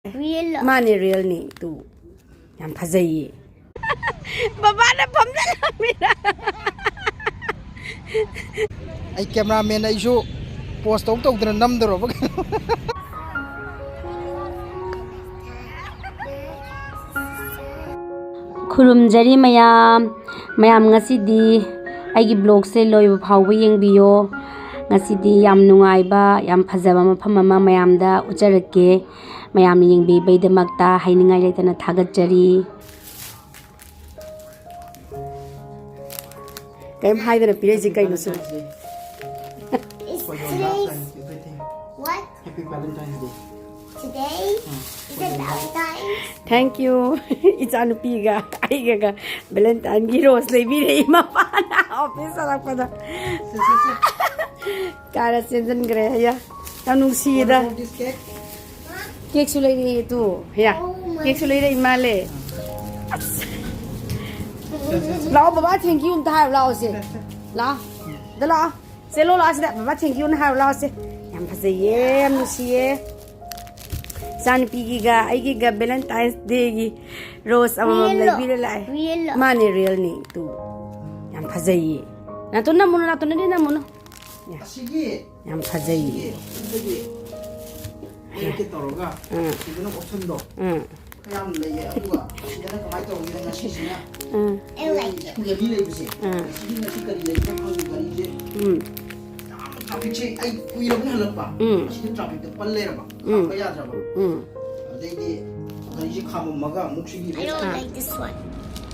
Real. Money real ni tu. Yang fazai. Baba na pamda lamina. Ay cameraman ay isu post tong dana namdaro bag. Khurumjari mayam ngasidi aigi blog se loiba phawba yengbiyo ngasidi yam nungaiba yam phajaba mafam ama mayamda ujarake mayam yengbibaydamakta hainingai leitana thagatjari Kaim hai dana piresi kai nusu. It's today's what? Happy Valentine's Day. Today? Is it Valentine's? Thank you. Ichanu piga aiga Valentine gi rose lebire mapana office alakpada. Kara season gre ya. Tanung sida. This cake. Cake sulai tu. Ya. Cake sulai imale. Lao baba thank you ta lao se. La. Da la. Se lo la se baba thank you na lao se. Yam phase ye am nusiye. San pigi ga aigi ga Valentine's Day gi rose amam lebire lai. Real. Money real ni tu. Yam phase ye. Na to na ni na muno. Sige. Yam phase ye. Sige. 이렇게 떨어가. 이거는 옵션도. 그냥 내게 아두가 이제는 그만 또 우리는 시시냐. I like it. 그게 미래이지. 시기는 시까지 내가 하고 가리지. 트래픽이 아이 이런 거 하려 봐. 시기 트래픽도 빨래라 봐. 가야 잡아. 근데 이제 가면 뭐가 목식이 I don't like this one.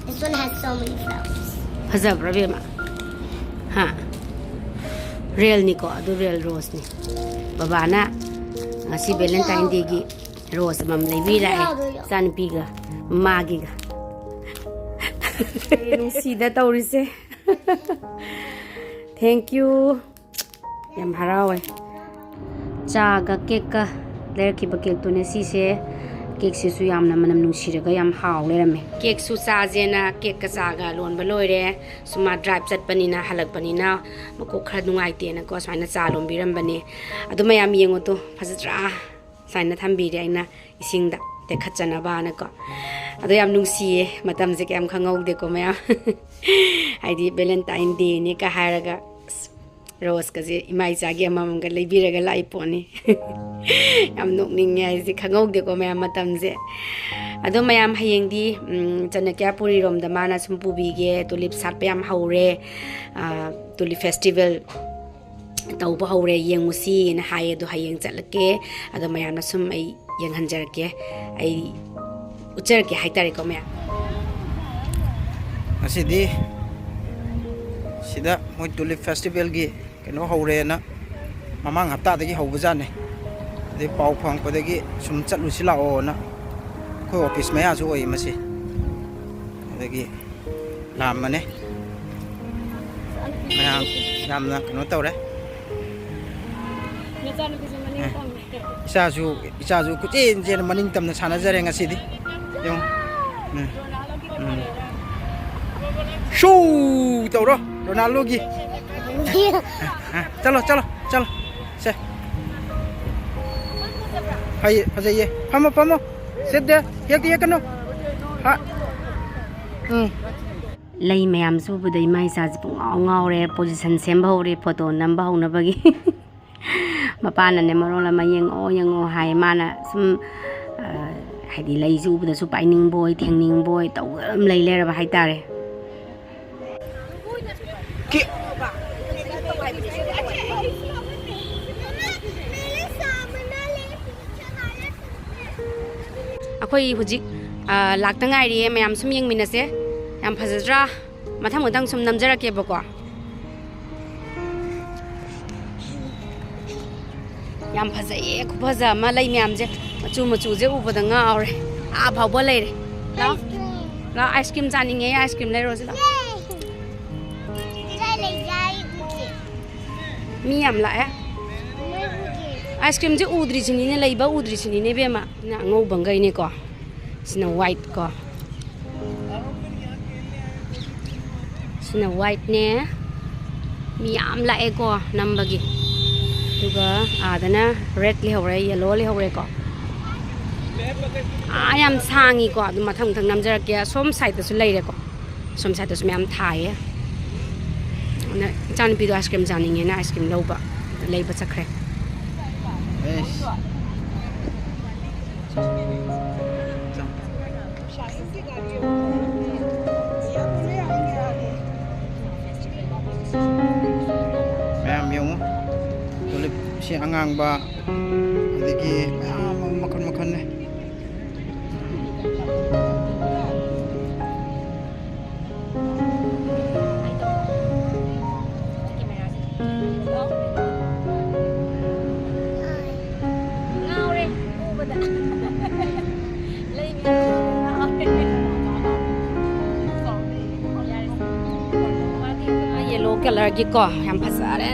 This one has so many flowers. Phajabra be ma. Ha. Real ni ko adu real rose ni. Baba na ngasi Valentine Day gi rose mam lebi lai san piga magi ga. Nung sida taurise. Thank you. Yam harawe. Cha ga cake ka ler ki ba cake to ne si se cake si su yam na manam nungsiraga yam haw le rame. Cake su sa jena cake ka sa ga lon ba loire suma drive chat panina halak panina mako khra nungai te na ko saina cha lom biram bane adu mayam yengo to phajatra saina thambi re aina ising da te khachana ba na ko adu yam nungsiye matam je kem khangau de ko maya aidi Valentine Day ni ka haraga Rose kasi imay sagi amam ka lebira ka lai po ni am nukning niya si khangog de ko mayam matam se ado mayam hayeng di chanakya puri rom da mana sumpubi ge tulip satpe am haure tulip festival tau ba haure yengusi na haye do hayeng chatlake ado mayam na sum ai yeng hanjar ke ai ucher ke haitare ko mayam asidi sida moi tulip festival gi keno haure na mamang hapta dagi hawbajane de pau phang padagi sum chatlu sila o na ko office maya ju oi masi dagi lam mane mayam yamna keno tawre isa ju ku chen maning tamna sana jare ngasidi yong shoo tawro Ronaldo gi चलो चलो चलो से हाय फजाइए फमो फमो सिद्ध ये कनो हाँ lay mayam subudai mai sa jipung ngawre position semba hore photo namba hona bagi mapana ne marola mayeng o hai mana sum haidi lay subuda su paining boy thengning boy tawam lay lera ba hai tare ki akhoi hujik lakta ngai ri mayam sum yeng minase yam phajra matham udang sum namjara ke bako yam phajaye khu phaja ma lai mayam je machu je ubada nga aure a phawba lai re la ice cream chaninge ice cream lai ro se la mi yam la ice cream je udri chini ne leiba udri chini ne bema na ngau bangai ne ko sina white ko sina white ne mi yam la e ko nambagi duga adana red li hore yellow li hore ko ꯌꯥꯝ ꯁꯥꯡꯉꯤꯀꯣ ꯑꯗꯨꯝ ꯃꯊꯪ ꯃꯊꯪ ꯅꯝꯖꯔꯛꯀꯦ ꯁꯣꯝ ꯁꯥꯏꯗꯇꯁꯨ ꯂꯩꯔꯦꯀꯣ ꯁꯣꯝ ꯁꯥꯏꯗꯇꯁꯨ ꯃꯌꯥꯝ ꯊꯥꯏꯌꯦ ꯑꯗꯨꯅ ꯏꯆꯥꯅꯨꯄꯤꯗꯣ ꯑꯥꯏꯁ ꯀ꯭ꯔꯤꯝ ꯆꯥꯅꯤꯡꯉꯦꯅ ꯑꯥꯏꯁ ꯀ꯭ꯔꯤꯝ ꯂꯩꯕ ꯆꯠꯈ꯭ꯔꯦ ꯃꯌꯥꯝ ꯌꯦꯡꯉꯨ ꯇꯨꯂꯤꯞ ꯁꯤ ꯑꯉꯥꯡꯕ ꯑꯗꯒꯤ ꯃꯌꯥꯝ ꯃꯈꯜ ꯃꯈꯜꯅꯦ ꯌꯦꯂꯣ ꯀꯂꯔꯒꯤꯀꯣ ꯌꯥꯝ ꯐꯖꯔꯦ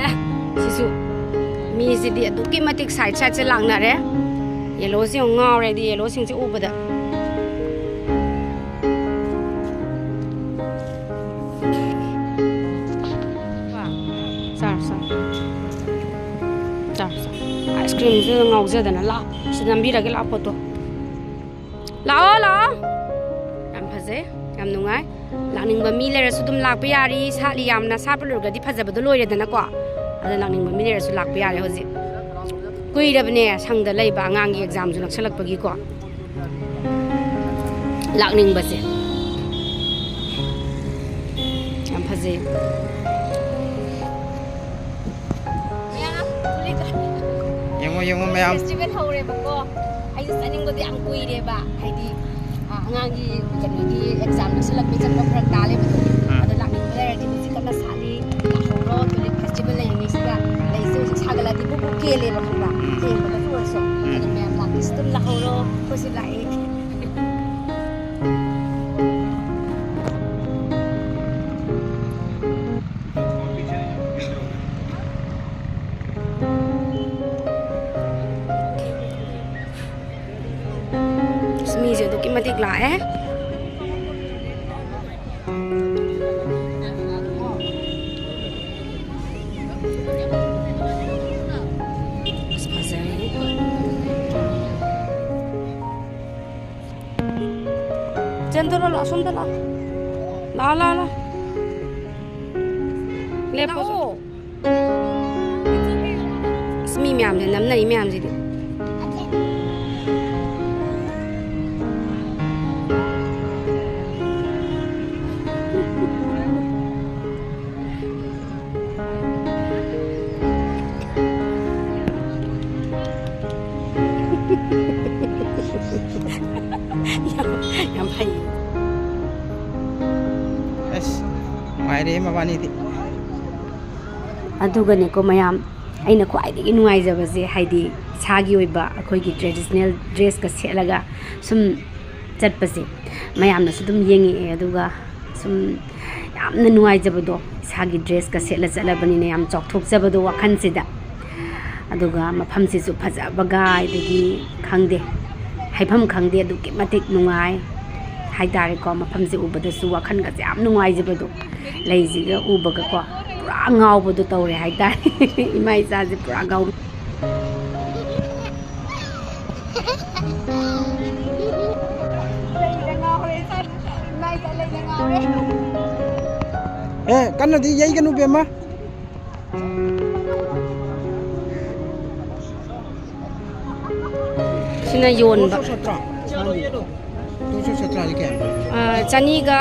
ꯁꯤꯁꯨ ꯃꯤꯁꯤꯗꯤ ꯑꯗꯨꯛꯀꯤ ꯃꯇꯤꯛ ꯁꯥꯏꯠꯁꯦ ꯂꯥꯛꯅꯔꯦ ꯌꯦꯂꯣꯁꯤ ꯌꯥꯝ ꯉꯥꯎꯔꯦꯗꯤ ꯌꯦꯂꯣꯁꯤꯡꯁꯦ ꯎꯕꯗ ꯑꯥꯏꯁ ꯀ꯭ꯔꯤꯝꯁꯨ ꯉꯥꯎꯖꯗꯅ ꯂꯥꯛ ꯁꯤ ꯅꯝꯕꯤꯔꯒꯦ ꯂꯥꯛ ꯐꯣꯇꯣ ꯂꯥꯛꯑꯣ ꯌꯥꯝ ꯐꯖꯩ ꯌꯥꯝ ꯅꯨꯡꯉꯥꯏ ꯂꯥꯛꯅꯤꯡꯕ ꯃꯤ ꯂꯩꯔꯁꯨ ꯑꯗꯨꯝ ꯂꯥꯛꯄ ꯌꯥꯔꯤ ꯁꯥꯠꯂꯤ ꯌꯥꯝꯅ ꯁꯥꯠꯄ ꯂꯣꯏꯔꯒꯗꯤ ꯐꯖꯕꯗꯣ ꯂꯣꯏꯔꯦꯗꯅꯀꯣ ꯑꯗ ꯂꯥꯛꯅꯤꯡꯕ ꯃꯤ ꯂꯩꯔꯁꯨ ꯂꯥꯛꯄ ꯌꯥꯔꯦ ꯍꯧꯖꯤꯛ ꯀꯨꯏꯔꯕꯅꯦ ꯁꯪꯗ ꯂꯩꯕ ꯑꯉꯥꯡꯒꯤ ꯑꯦꯛꯖꯥꯝꯁꯨ ꯅꯛꯁꯜꯂꯛꯄꯒꯤꯀꯣ ꯂꯥꯛꯅꯤꯡꯕꯁꯦ ꯌꯥꯝ ꯐꯖꯩ ꯌꯦꯡꯉꯣ ꯃꯌꯥꯝ ꯐꯦꯁꯇꯤꯚꯦꯜ ꯍꯧꯔꯦꯕꯀꯣ ꯑꯩꯁꯨ ꯆꯠꯅꯤꯡꯕꯗꯣ ꯌꯥꯝ ꯀꯨꯏꯔꯦꯕ ꯍꯥꯏꯗꯤ ꯑꯉꯥꯡꯒꯤ ꯀꯩꯅꯣꯒꯤ ꯑꯦꯛꯖꯥꯝ ꯅꯛꯁꯜꯂꯛꯄꯩ ꯆꯠꯄ ꯐꯔꯛ ꯇꯥꯂꯦꯕꯗꯣ ꯑꯗꯣ ꯂꯥꯛꯅꯤꯡꯕ ꯂꯩꯔꯗꯤ ꯍꯧꯖꯤꯛ ꯀꯟꯅ ꯁꯥꯠꯂꯤ ꯂꯥꯛꯍꯧꯔꯣ ꯇꯨꯂꯤꯞ ꯐꯦꯁꯇꯤꯚꯦꯜ ꯂꯩꯔꯤꯉꯩꯁꯤꯗ ꯂꯩꯁꯦ ꯍꯧꯖꯤꯛ ꯁꯥꯒꯠꯂꯗꯤ ꯕꯨꯛ ꯀꯦꯜꯂꯦꯕ ꯈꯪꯕ꯭ꯔꯥ ꯌꯦꯡꯕꯗꯁꯨ ꯑꯣꯏꯔꯁꯨ ꯑꯗꯨ ꯃꯌꯥꯝ ꯂꯥꯛꯄꯤꯁꯤ ꯑꯗꯨꯝ ꯂꯥꯛꯍꯧꯔꯣ ꯑꯩꯈꯣꯏꯁꯨ ꯂꯥꯛꯑꯦ ꯃꯤꯁꯦ ꯑꯗꯨꯛꯀꯤ ꯃꯇꯤꯛ ꯂꯥꯛꯑꯦ ꯑꯁ ꯐꯖꯔꯦ ꯆꯦꯟꯊꯣꯔꯣ ꯂꯥꯛꯑꯣ ꯁꯣꯝꯗ ꯂꯥꯛꯑꯣ ꯂꯦꯞꯄꯣ ꯑꯁ ꯃꯤ ꯃꯌꯥꯝꯁꯦ ꯅꯝꯅꯔꯤ ꯃꯌꯥꯝꯁꯤꯗꯤ ꯌꯥꯝ ꯐꯩ ꯑꯁ ꯅꯨꯡꯉꯥꯏꯔꯦ ꯃꯕꯥꯅꯤꯗꯤ ꯑꯗꯨꯒꯅꯦꯀꯣ ꯃꯌꯥꯝ ꯑꯩꯅ ꯈ꯭ꯋꯥꯏꯗꯒꯤ ꯅꯨꯡꯉꯥꯏꯖꯕꯁꯦ ꯍꯥꯏꯗꯤ ꯏꯁꯥꯒꯤ ꯑꯣꯏꯕ ꯑꯩꯈꯣꯏꯒꯤ ꯇ꯭ꯔꯦꯗꯤꯁꯅꯦꯜ ꯗ꯭ꯔꯦꯁꯀ ꯁꯦꯠꯂꯒ ꯁꯨꯝ ꯆꯠꯄꯁꯦ ꯃꯌꯥꯝꯅꯁꯨ ꯑꯗꯨꯝ ꯌꯦꯡꯉꯛꯑꯦ ꯑꯗꯨꯒ ꯁꯨꯝ ꯌꯥꯝꯅ ꯅꯨꯡꯉꯥꯏꯖꯕꯗꯣ ꯏꯁꯥꯒꯤ ꯗ꯭ꯔꯦꯁꯀ ꯁꯦꯠꯂ ꯆꯠꯂꯕꯅꯤꯅ ꯌꯥꯝ ꯆꯥꯎꯊꯣꯛꯆꯕꯗꯣ ꯋꯥꯈꯜꯁꯤꯗ ꯑꯗꯨꯒ ꯃꯐꯝꯁꯤꯁꯨ ꯐꯖꯕꯒ ꯑꯗꯒꯤ ꯈꯪꯗꯦ ꯍꯥꯏꯐꯝ ꯈꯪꯗꯦ ꯑꯗꯨꯛꯀꯤ ꯃꯇꯤꯛ ꯅꯨꯡꯉꯥꯏ ꯍꯥꯏꯇꯥꯔꯦꯀꯣ ꯃꯐꯝꯁꯦ ꯎꯕꯗꯁꯨ ꯋꯥꯈꯜꯒꯁꯦ ꯌꯥꯝ ꯅꯨꯡꯉꯥꯏꯖꯕꯗꯣ ꯂꯩꯁꯤꯒ ꯎꯕꯒꯀꯣ ꯄꯨꯔꯥ ꯉꯥꯎꯕꯗꯣ ꯇꯧꯔꯦ ꯍꯥꯏꯇꯥꯔꯦ ꯏꯃꯥ ꯏꯆꯥꯁꯦ ꯄꯨꯔꯥ ꯉꯥꯎ ꯀꯟꯅꯗꯤ ꯌꯩꯒꯅꯨ ꯕꯦꯝꯃ ꯁꯤꯅ ꯌꯣꯟꯕ ꯆꯅꯤꯒ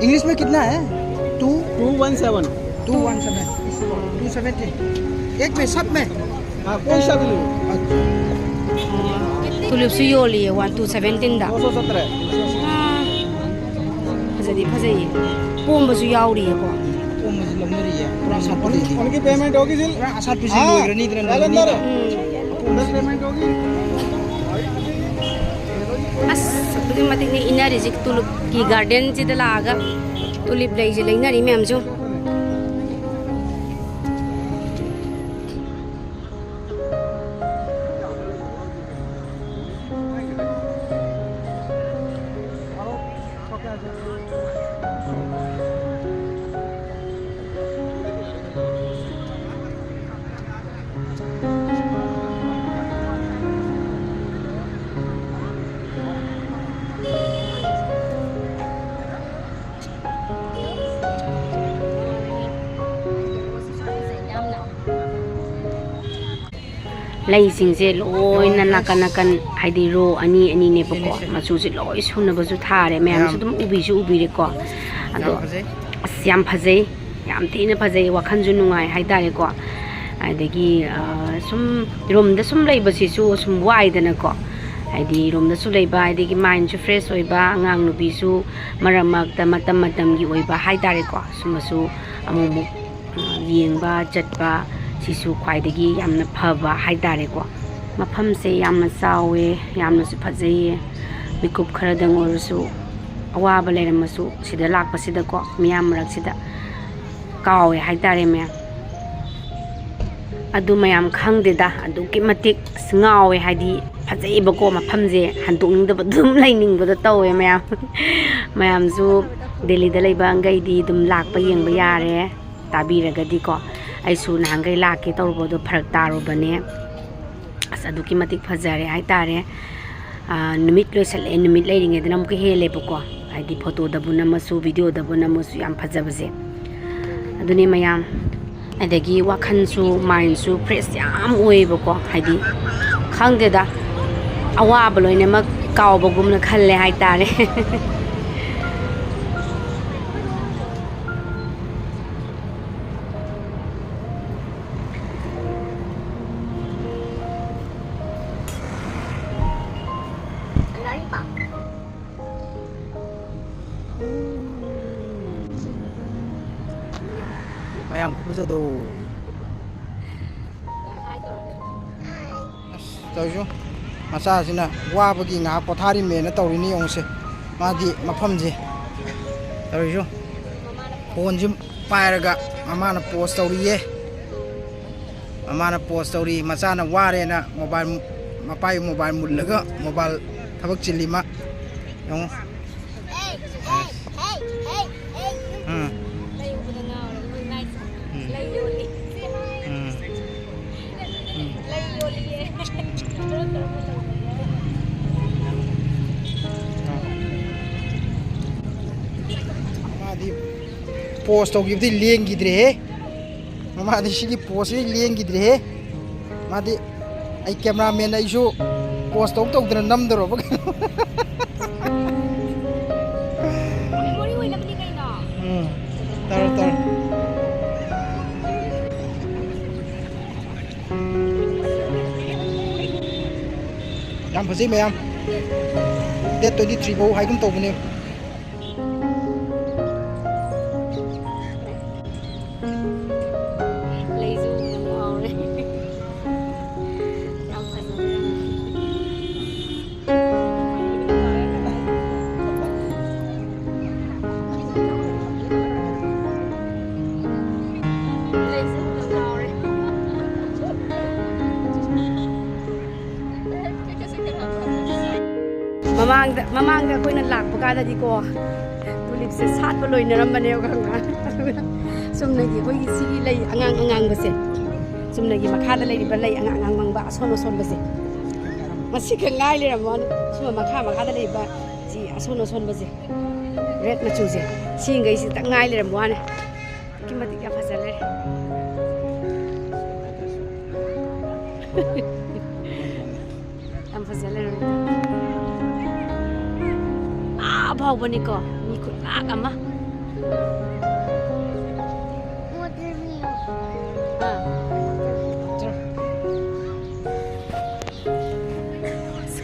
इंग्लिश में कितना है 217 270 एक में सब में कोई सा भी ꯇꯨꯂꯤꯞꯁꯨ ꯌꯣꯜꯂꯤꯌꯦ 1217ꯗ ꯐꯖꯗꯤ ꯐꯖꯩꯌꯦ ꯄꯣꯝꯕꯁꯨ ꯌꯥꯎꯔꯤꯌꯦꯀꯣ उनकी पेमेंट होगी सिल असाद पे सिल होइरनी इधर नंदनी पेमेंट होगी ꯑꯁ ꯑꯗꯨꯛꯀꯤ ꯃꯇꯤꯛꯅꯤ ꯏꯟꯅꯔꯤꯁꯤ ꯇꯨꯂꯤꯞꯀꯤ ꯒꯥꯔꯗꯦꯟꯁꯤꯗ ꯂꯥꯛꯑꯒ ꯇꯨꯂꯤꯞ ꯂꯩꯁꯦ ꯂꯩꯅꯔꯤ ꯃꯌꯥꯝꯁꯨ ꯂꯩꯁꯤꯡꯁꯦ ꯂꯣꯏꯅ ꯅꯥꯀꯟ ꯍꯥꯏꯗꯤ ꯔꯣ ꯑꯅꯤ ꯑꯅꯤꯅꯦꯕꯀꯣ ꯃꯆꯨꯁꯦ ꯂꯣꯏ ꯁꯨꯅꯕꯁꯨ ꯊꯥꯔꯦ ꯃꯌꯥꯝꯁꯨ ꯑꯗꯨꯝ ꯎꯕꯤꯔꯦꯀꯣ ꯑꯗꯣ ꯑꯁ ꯌꯥꯝ ꯐꯖꯩ ꯌꯥꯝ ꯊꯤꯅ ꯐꯖꯩ ꯋꯥꯈꯜꯁꯨ ꯅꯨꯡꯉꯥꯏ ꯍꯥꯏꯇꯥꯔꯦꯀꯣ ꯑꯗꯒꯤ ꯁꯨꯝ ꯔꯨꯝꯗ ꯁꯨꯝ ꯂꯩꯕꯁꯤꯁꯨ ꯁꯨꯝ ꯋꯥꯏꯗꯅꯀꯣ ꯍꯥꯏꯗꯤ ꯔꯨꯝꯗꯁꯨ ꯂꯩꯕ ꯑꯗꯒꯤ ꯃꯥꯏꯟꯁꯨ ꯐ꯭ꯔꯦꯁ ꯑꯣꯏꯕ ꯑꯉꯥꯡ ꯅꯨꯕꯤꯁꯨ ꯃꯔꯛ ꯃꯔꯛꯇ ꯃꯇꯝꯒꯤ ꯑꯣꯏꯕ ꯍꯥꯏꯇꯥꯔꯦꯀꯣ ꯁꯨꯝꯕꯁꯨ ꯑꯃꯨꯛ ꯌꯦꯡꯕ ꯆꯠꯄ ꯁꯤꯁꯨ ꯈ꯭ꯋꯥꯏꯗꯒꯤ ꯌꯥꯝꯅ ꯐꯕ ꯍꯥꯏꯇꯥꯔꯦꯀꯣ ꯃꯐꯝꯁꯦ ꯌꯥꯝꯅ ꯆꯥꯎꯋꯦ ꯌꯥꯝꯅꯁꯨ ꯐꯖꯩꯌꯦ ꯃꯤꯀꯨꯞ ꯈꯔꯗꯪ ꯑꯣꯏꯔꯁꯨ ꯑꯋꯥꯕ ꯂꯩꯔꯝꯃꯁꯨ ꯁꯤꯗ ꯂꯥꯛꯄꯁꯤꯗꯀꯣ ꯃꯤꯌꯥꯝ ꯃꯔꯛꯁꯤꯗ ꯀꯥꯎꯋꯦ ꯍꯥꯏꯇꯥꯔꯦ ꯃꯌꯥꯝ ꯑꯗꯨ ꯃꯌꯥꯝ ꯈꯪꯗꯦꯗ ꯑꯗꯨꯛꯀꯤ ꯃꯇꯤꯛ ꯉꯥꯎꯋꯦ ꯍꯥꯏꯗꯤ ꯐꯖꯩꯕꯀꯣ ꯃꯐꯝꯁꯦ ꯍꯟꯗꯣꯛꯅꯤꯡꯗꯕ ꯑꯗꯨꯝ ꯂꯩꯅꯤꯡꯕꯗꯣ ꯇꯧꯋꯦ ꯃꯌꯥꯝꯁꯨ ꯗꯦꯜꯂꯤꯗ ꯂꯩꯕ ꯑꯪꯒꯩꯗꯤ ꯑꯗꯨꯝ ꯂꯥꯛꯄ ꯌꯦꯡꯕ ꯌꯥꯔꯦ ꯇꯥꯕꯤꯔꯒꯗꯤꯀꯣ ꯑꯩꯁꯨ ꯅꯍꯥꯟꯈꯩ ꯂꯥꯛꯀꯦ ꯇꯧꯔꯨꯕꯗꯣ ꯐꯔꯛ ꯇꯥꯔꯨꯕꯅꯦ ꯑꯁ ꯑꯗꯨꯛꯀꯤ ꯃꯇꯤꯛ ꯐꯖꯔꯦ ꯍꯥꯏꯇꯥꯔꯦ ꯅꯨꯃꯤꯠ ꯂꯣꯏꯁꯜꯂꯛꯑꯦ ꯅꯨꯃꯤꯠ ꯂꯩꯔꯤꯉꯩꯗꯅ ꯑꯃꯨꯛꯀ ꯍꯦꯜꯂꯦꯕꯀꯣ ꯍꯥꯏꯗꯤ ꯐꯣꯇꯣꯗꯕꯨ ꯅꯝꯃꯁꯨ ꯚꯤꯗꯤꯑꯣꯗꯕꯨ ꯅꯝꯃꯁꯨ ꯌꯥꯝ ꯐꯖꯕꯁꯦ ꯑꯗꯨꯅꯤ ꯃꯌꯥꯝ ꯑꯗꯒꯤ ꯋꯥꯈꯜꯁꯨ ꯃꯥꯏꯟꯁꯨ ꯐ꯭ꯔꯦꯁ ꯌꯥꯝ ꯑꯣꯏꯌꯦꯕꯀꯣ ꯍꯥꯏꯗꯤ ꯈꯪꯗꯦꯗ ꯑꯋꯥꯕ ꯂꯣꯏꯅꯃꯛ ꯀꯥꯎꯕꯒꯨꯝꯅ ꯈꯜꯂꯦ ꯍꯥꯏꯇꯥꯔꯦ ꯃꯌꯥꯝ ꯈꯨꯐꯖꯗꯣ ꯑꯁ ꯇꯧꯔꯤꯁꯨ ꯃꯆꯥꯁꯤꯅ ꯋꯥꯕꯒꯤ ꯉꯥꯏꯍꯥꯛ ꯄꯣꯊꯥꯔꯤꯃꯦꯅ ꯇꯧꯔꯤꯅꯤ ꯌꯦꯡꯉꯨꯁꯦ ꯃꯥꯗꯤ ꯃꯐꯝꯁꯦ ꯇꯧꯔꯤꯁꯨ ꯐꯣꯟꯁꯤ ꯄꯥꯏꯔꯒ ꯃꯃꯥꯅ ꯄꯣꯁ ꯇꯧꯔꯤꯌꯦ ꯃꯃꯥꯅ ꯄꯣꯁ ꯇꯧꯔꯤ ꯃꯆꯥꯅ ꯋꯥꯔꯦꯅ ꯃꯄꯥꯒꯤ ꯃꯣꯕꯥꯏꯜ ꯃꯨꯜꯂꯒ ꯃꯣꯕꯥꯏꯜ ꯊꯕꯛ ꯆꯤꯜꯂꯤ ꯃꯥ ꯌꯦꯡꯉꯨ ꯃꯥꯗꯤ ꯄꯣꯁ ꯇꯧꯈꯤꯕꯗꯤ ꯂꯦꯡꯈꯤꯗ꯭ꯔꯦꯍꯦ ꯃꯃꯥꯗꯤ ꯁꯤꯒꯤ ꯄꯣꯁꯁꯤ ꯂꯦꯡꯈꯤꯗ꯭ꯔꯦꯍꯦ ꯃꯥꯗꯤ ꯑꯩ ꯀꯦꯃꯦꯔꯥꯃꯦꯟ ꯑꯩꯁꯨ ꯄꯣꯁ ꯇꯧꯗꯅ ꯅꯝꯗꯧꯔꯕ ꯀꯩꯅꯣ ꯇꯧꯔꯣ ꯌꯥꯝ ꯐꯖꯩ ꯃꯌꯥꯝ ꯗꯦꯠ 23 ꯐꯥꯎ ꯍꯥꯏꯒꯨꯝ ꯇꯧꯕꯅꯦ ꯃꯃꯥꯡꯗ ꯑꯩꯈꯣꯏꯅ ꯂꯥꯛꯄ ꯀꯥꯟꯗꯗꯤꯀꯣ ꯇꯨꯂꯤꯞꯁꯦ ꯁꯥꯠꯄ ꯂꯣꯏꯅꯔꯝꯕꯅꯦꯕ ꯈꯪꯕ꯭ꯔꯥ ꯆꯨꯝꯅꯒꯤ ꯑꯩꯈꯣꯏꯒꯤ ꯁꯤꯒꯤ ꯂꯩ ꯑꯉꯥꯡꯕꯁꯦ ꯆꯨꯝꯅꯒꯤ ꯃꯈꯥꯗ ꯂꯩꯔꯤꯕ ꯂꯩ ꯑꯉꯥꯡꯕ ꯑꯁꯣꯟꯕꯁꯦ ꯃꯁꯤꯈꯛ ꯉꯥꯏ ꯂꯩꯔꯝꯃꯣꯅꯤ ꯁꯨꯝꯕ ꯃꯈꯥꯗ ꯂꯩꯕ ꯁꯤ ꯑꯁꯣꯟꯕꯁꯦ ꯔꯦꯠ ꯃꯆꯨꯁꯦ ꯁꯤꯉꯩꯁꯤꯇꯪ ꯉꯥꯏ ꯂꯩꯔꯝꯕ ꯋꯥꯅꯤ ꯑꯗꯨꯛꯀꯤ ꯃꯇꯤꯛ ꯌꯥꯝ ꯐꯖ ꯂꯩꯔꯦ ꯌꯥꯝ ꯐꯖ ꯂꯩꯔꯝꯃꯦ ꯐꯥꯎꯕꯅꯤꯀꯣ ꯃꯤ ꯈꯨꯠꯂꯥꯛ ꯑꯃ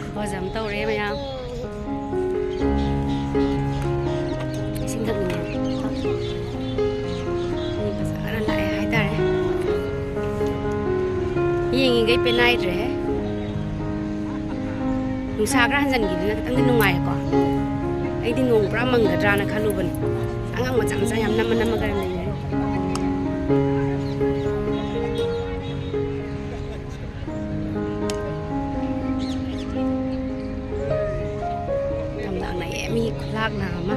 ꯈꯨꯐꯖ ꯑꯃ ꯇꯧꯔꯦ ꯃꯌꯥꯝ ꯏꯁꯤꯡ ꯊꯛꯅꯤꯡꯉꯦ ꯃꯤ ꯐꯖꯅ ꯂꯥꯛꯑꯦ ꯍꯥꯏꯇꯥꯔꯦ ꯌꯦꯡꯉꯤꯈꯩ ꯄꯦꯟꯅꯥꯏꯗ꯭ꯔꯦ ꯅꯨꯡꯁꯥ ꯈꯔ ꯍꯟꯖꯤꯟꯈꯤꯕꯗꯨꯅ ꯈꯤꯇꯪꯗꯤ ꯅꯨꯡꯉꯥꯏꯌꯦꯀꯣ ꯑꯩꯗꯤ ꯅꯣꯡ ꯄꯨꯔꯥ ꯃꯪꯒꯗ꯭ꯔꯥꯅ ꯈꯜꯂꯨꯕꯅꯤ ꯑꯉꯥꯡ ꯃꯆꯥ ꯌꯥꯝ ꯅꯝꯃꯒ ꯂꯩꯔꯦ ꯌꯥꯝ ꯂꯥꯛꯅꯩꯌꯦ ꯃꯤ ꯈꯨꯂꯥꯛꯅ ꯑꯃ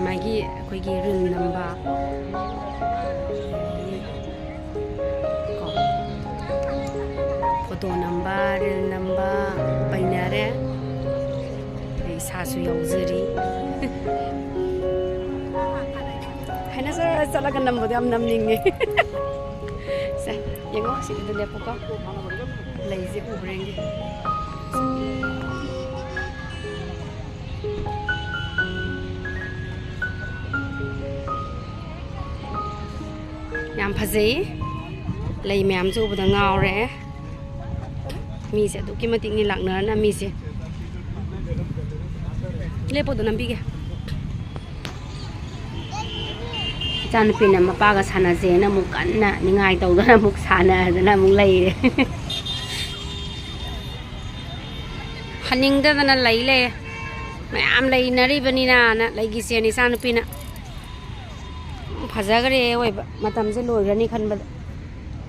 ꯃꯥꯒꯤ ꯑꯩꯈꯣꯏꯒꯤ ꯔꯤꯜ ꯅꯝꯕ ꯐꯣꯇꯣ ꯅꯝꯕ ꯔꯤꯜ ꯅꯝꯕ ꯄꯩꯅꯔꯦ ꯑꯩ ꯏꯁꯥꯁꯨ ꯌꯥꯎꯖꯔꯤ ꯍꯥꯏꯅ Setlaga nambudo yam namningi. Se, yengo sida lepo ko. Lazy ubrengi. Yam phazai. Lay ma'am su ubda ngaure. Mi se du ki matik ni lakna na mi se. Lepo do nambi ge. Chan pina mapaga sana je na mukan na ningai tau da muk sana na muk lay. Haning da na lay le. Ma'am lay nari bani na lay gi se ni san pina. Phajagare oi matam se loi rani khan ba.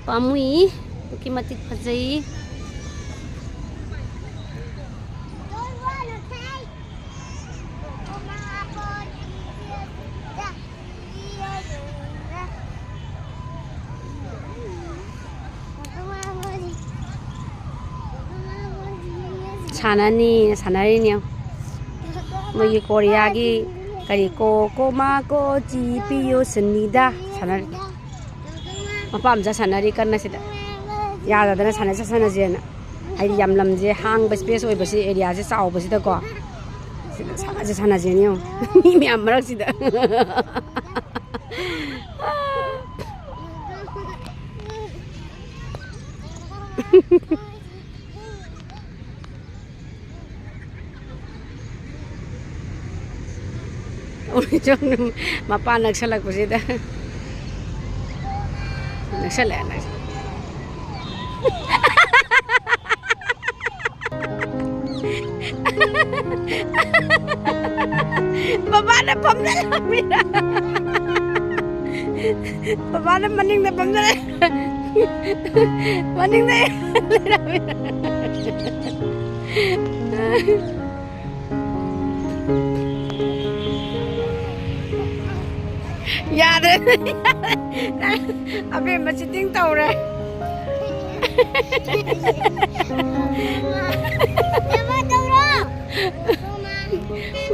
Pamui du ki matik phajai. Sanani sanari niyo. May Korea gi kari ko ma ko ji piyo senida sanari. Mapam ja sanari kan na sida. Ya da na sanari sana je na. Ai yam lam je hang ba space oi ba si area je saw ba sida ko. Sida sana je sana je niyo. Mi am marak sida. Ôi chung mà pa nagsalak po sida. Nagsalak. Baba na pamdala mira. Baba na maning na pamdala. Maning na. Yader. Abe masih ting tahu re.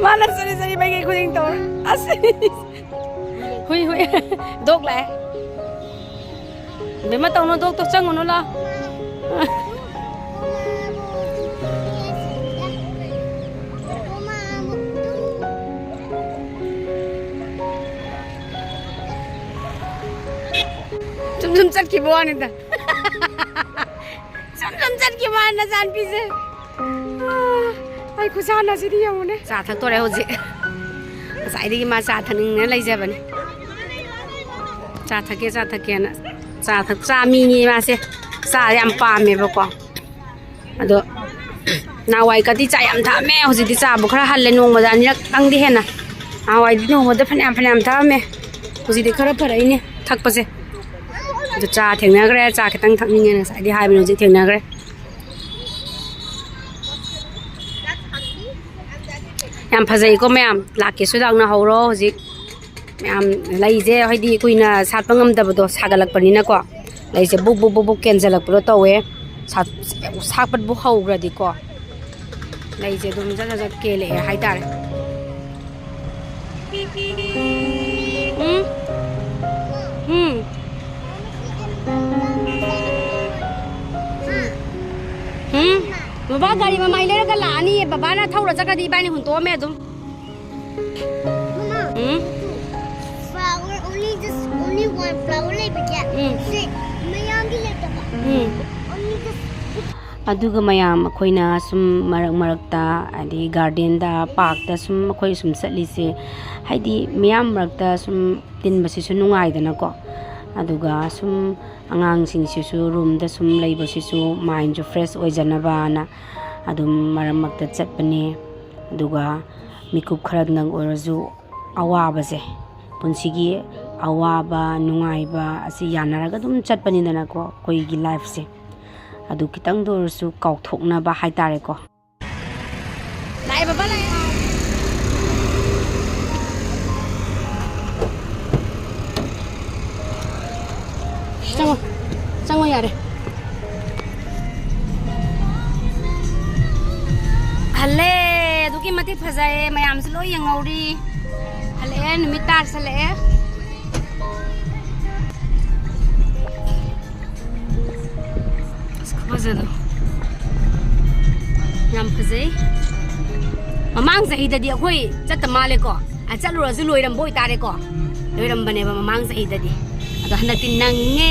Mana seri bagi kuning tahu. Asli. Hui dok lah. Bema tahu no dok tu cang no lah. Zum chat ki buan ita. Zum chat ki buan na san pi se. Ai khu san na si di yong ne. Sa thak to re ho ji. Sai di ma sa thaning ne lai ja ban. Sa thak ke na. Sa thak sa mi ni ma se. Sa yam pa me ba ko. Ado na wai ka ti cha yam tha me ho ji ti cha bu khara hal le nong ma jan yak tang di he na. A wai di no mo da phanam tha me. Ho ji di khara phara ini thak pa se. Được trà thèn nè cái trà cái tăng thẳng như này sẽ đi 2 minuit thèn nè cái em phải dậy có mẹ là cái số đang nó hầu rồi gì em lấy dễ hay đi quỳ na sát băng âm đập đồ sát cái lắc bẩn nè quá lấy dễ bục cancel lắc bẩn tàu ấy sát bật bục hầu rồi đi quá lấy dễ đúng rất kê lệ hay ta Baba gari ma mai le ka la ni baba na thau ra chaka di bai ni hun to me dum Flower only one flower le bikya see mayam di le ta only just aduga mayam khoina sum marak ta adi garden da park da sum khoi sum satli se haidi mayam marak ta sum tin basi su nungai da na ko aduga sum angang sing sisu room da sum leiba sisu mind jo fresh oi janaba na adum maramak ta chatpani aduga mikup kharag nang oraju awaba se punsigi awaba nungai ba asi yanaraga dum chatpani na ko koi gi life se adu kitang dor su kauk thokna ba hai tare ko lai baba lai Chango yare. Halle, duki mati phajae mayam se loi yengnahoure. Halle numit tar sale. ꯐꯖꯗꯣ ꯌꯥꯝ ꯐꯖꯩ ꯃꯃꯥꯡ ꯆꯍꯤꯗꯗꯤ ꯑꯩꯈꯣꯏ ꯆꯠꯇ ꯃꯥꯜꯂꯦꯀꯣ ꯆꯠꯂꯨꯔꯁꯨ ꯂꯣꯏꯔꯝꯕ ꯑꯣꯏꯇꯥꯔꯦꯀꯣ ꯂꯣꯏꯔꯝꯕꯅꯦꯕ ꯃꯃꯥꯡ ꯆꯍꯤꯗꯗꯤ ꯑꯗꯣ ꯍꯟꯗꯛꯇꯤ ꯅꯪꯉꯦ